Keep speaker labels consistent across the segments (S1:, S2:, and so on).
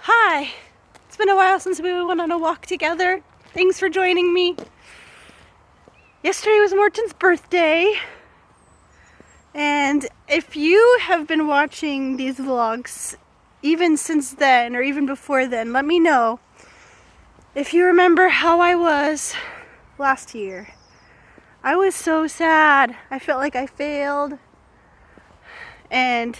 S1: Hi! It's been a while since we went on a walk together. Thanks for joining me. Yesterday was Morton's birthday. And if you have been watching these vlogs even since then or even before then, let me know if you remember how I was last year. I was so sad. I felt like I failed. And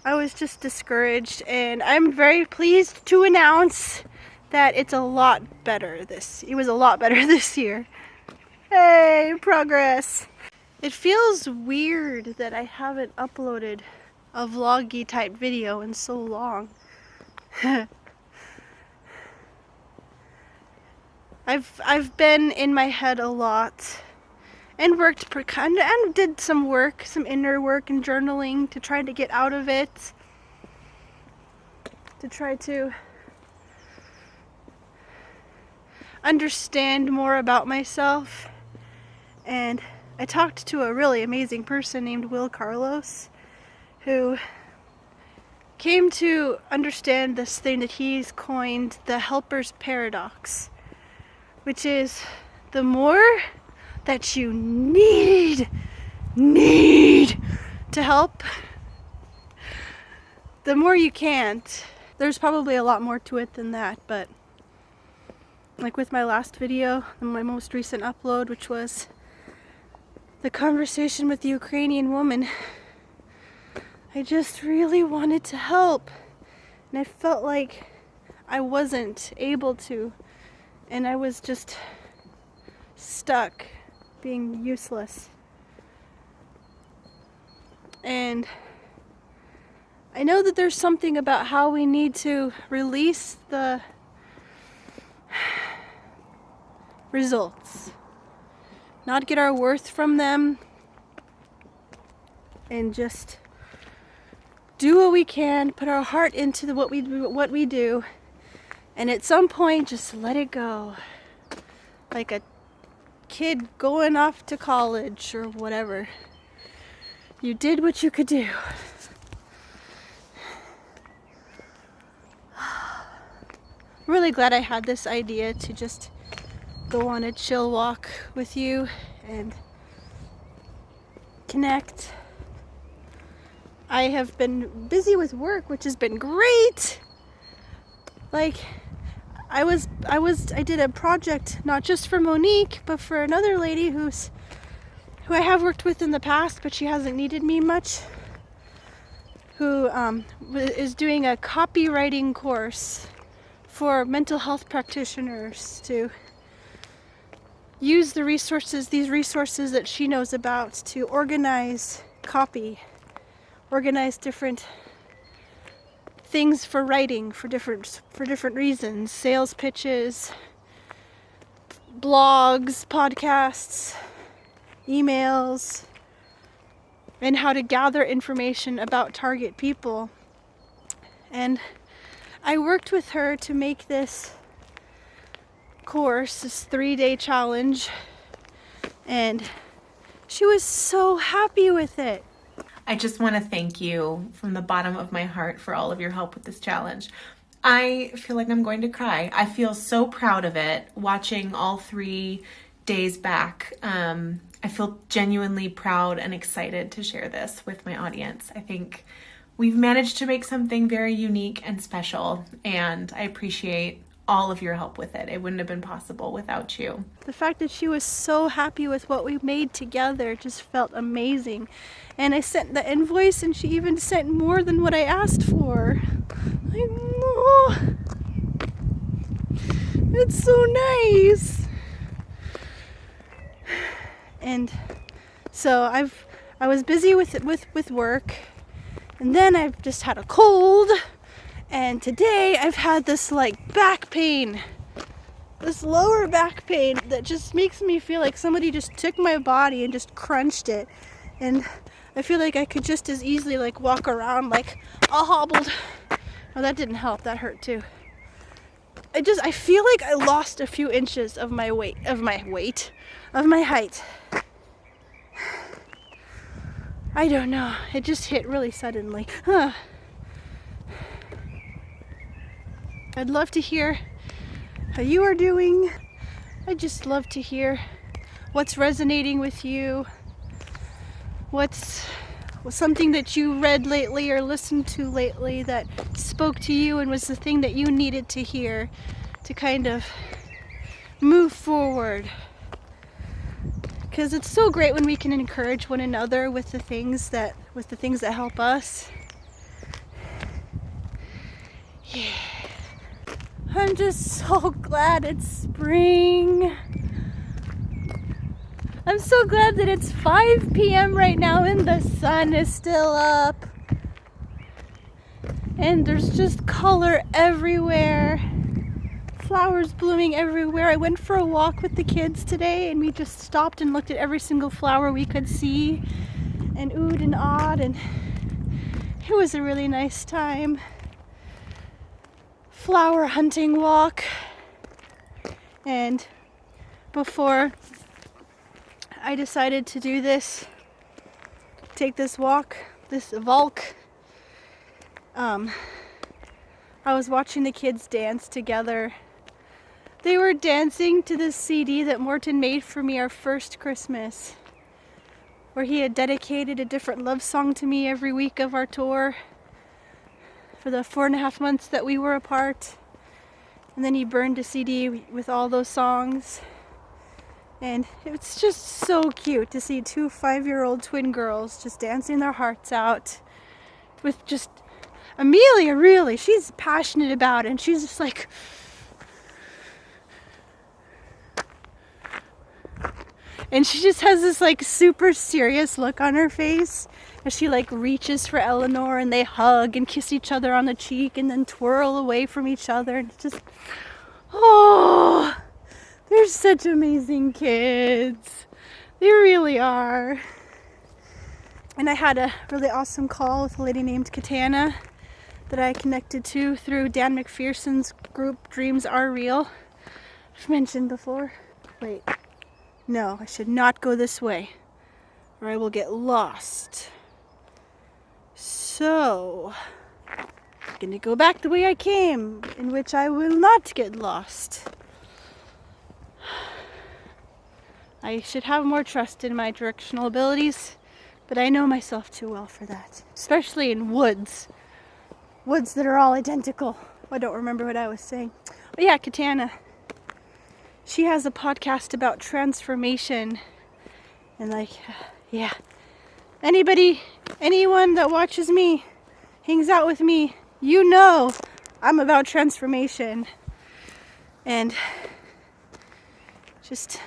S1: I was just discouraged, and I'm very pleased to announce that it was a lot better this year. Hey, progress. It feels weird that I haven't uploaded a vloggy type video in so long. I've been in my head a lot and and did some inner work and journaling to try to get out of it, to try to understand more about myself. And I talked to a really amazing person named Will Carlos, who came to understand this thing that he's coined the helper's paradox, which is the more that you need to help, the more you can't. There's probably a lot more to it than that, but like with my last video, my most recent upload, which was the conversation with the Ukrainian woman, I just really wanted to help, and I felt like I wasn't able to, and I was just stuck being useless. And I know that there's something about how we need to release the results, not get our worth from them, and just do what we can, put our heart into what we do, and at some point just let it go, like a kid going off to college or whatever. You did what you could do. I'm really glad I had this idea to just go on a chill walk with you and connect. I have been busy with work, which has been great. Like, I did a project not just for Monique, but for another lady who I have worked with in the past, but she hasn't needed me much, who is doing a copywriting course for mental health practitioners to use these resources that she knows about to organize copy, organize different things for writing for different reasons, sales pitches, blogs, podcasts, emails, and how to gather information about target people. And I worked with her to make this course, this 3-day challenge, and she was so happy with it.
S2: I just want to thank you from the bottom of my heart for all of your help with this challenge. I feel like I'm going to cry. I feel so proud of it watching all 3 days back. I feel genuinely proud and excited to share this with my audience. I think we've managed to make something very unique and special, and I appreciate all of your help with it. It wouldn't have been possible without you.
S1: The fact that she was so happy with what we made together just felt amazing. And I sent the invoice, and she even sent more than what I asked for. Oh, it's so nice. And so I was busy with work, and then I've just had a cold. And today I've had this back pain, this lower back pain that just makes me feel like somebody just took my body and just crunched it. And I feel like I could just as easily walk around like all hobbled. Oh, that didn't help. That hurt too. I feel like I lost a few inches of my height. I don't know. It just hit really suddenly. I'd love to hear how you are doing. I just love to hear what's resonating with you, what's something that you read lately or listened to lately that spoke to you and was the thing that you needed to hear to kind of move forward. Because it's so great when we can encourage one another with the things that help us. Yeah. I'm just so glad it's spring. I'm so glad that it's 5 p.m. right now and the sun is still up. And there's just color everywhere. Flowers blooming everywhere. I went for a walk with the kids today and we just stopped and looked at every single flower we could see and oohed and awed, and it was a really nice time. Flower hunting walk. And before I decided to do this, take this walk, this walk, I was watching the kids dance together. They were dancing to this CD that Morton made for me our first Christmas, where he had dedicated a different love song to me every week of our tour for the 4.5 months that we were apart. And then he burned a CD with all those songs. And it's just so cute to see 2 5-year-old twin girls just dancing their hearts out with just Amelia, really, she's passionate about it, and she's just like, and she just has this like super serious look on her face as she like reaches for Eleanor, and they hug and kiss each other on the cheek and then twirl away from each other, and it's just, oh, they're such amazing kids. They really are. And I had a really awesome call with a lady named Katana that I connected to through Dan McPherson's group Dreams Are Real. I've mentioned before. Wait, no, I should not go this way or I will get lost. So, I'm gonna go back the way I came, in which I will not get lost. I should have more trust in my directional abilities, but I know myself too well for that. Especially in woods. Woods that are all identical. I don't remember what I was saying. But yeah, Katana. She has a podcast about transformation. And like, yeah. Anyone that watches me, hangs out with me, you know I'm about transformation. And just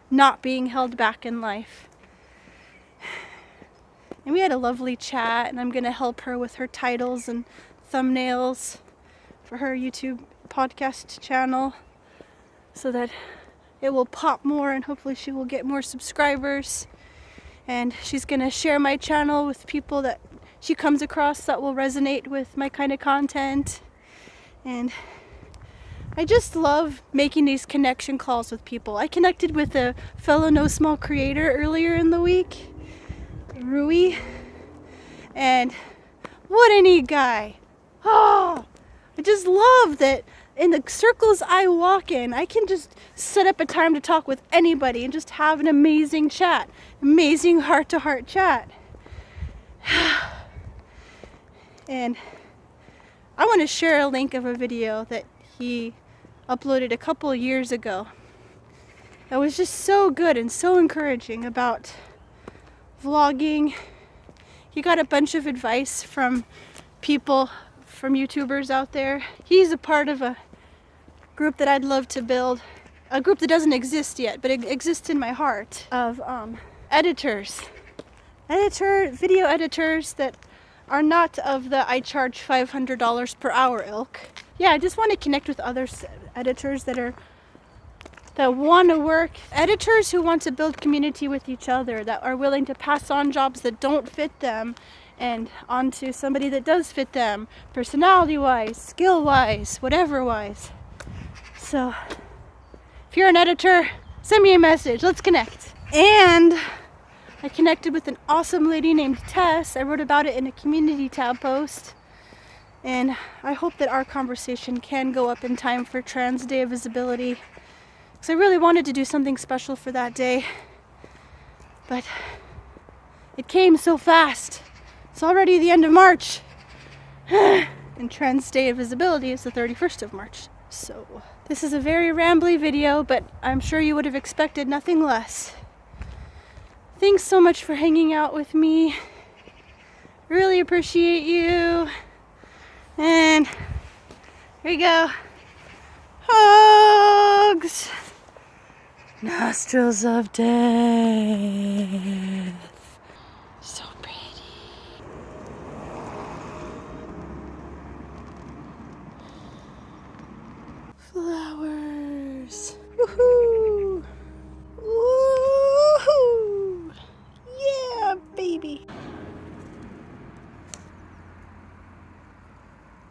S1: not being held back in life. And we had a lovely chat, and I'm going to help her with her titles and thumbnails for her YouTube podcast channel so that it will pop more and hopefully she will get more subscribers. And she's going to share my channel with people that she comes across that will resonate with my kind of content. And I just love making these connection calls with people. I connected with a fellow No Small creator earlier in the week, Rui, and what a neat guy. Oh, I just love that in the circles I walk in, I can just set up a time to talk with anybody and just have an amazing chat, amazing heart-to-heart chat. And I want to share a link of a video that he uploaded a couple of years ago. It was just so good and so encouraging about vlogging. He got a bunch of advice from people, from YouTubers out there. He's a part of a group that I'd love to build, a group that doesn't exist yet, but it exists in my heart, of video editors that are not of the I charge $500 per hour ilk. Yeah, I just want to connect with other editors that want to work, editors who want to build community with each other, that are willing to pass on jobs that don't fit them and onto somebody that does fit them, personality-wise, skill-wise, whatever-wise. So, if you're an editor, send me a message. Let's connect. And I connected with an awesome lady named Tess. I wrote about it in a community tab post. And I hope that our conversation can go up in time for Trans Day of Visibility, because I really wanted to do something special for that day, but it came so fast. It's already the end of March. And Trans Day of Visibility is the 31st of March. So this is a very rambly video, but I'm sure you would have expected nothing less. Thanks so much for hanging out with me. Really appreciate you. And here you go. Hugs. Nostrils of death. So pretty. Flowers. Woohoo!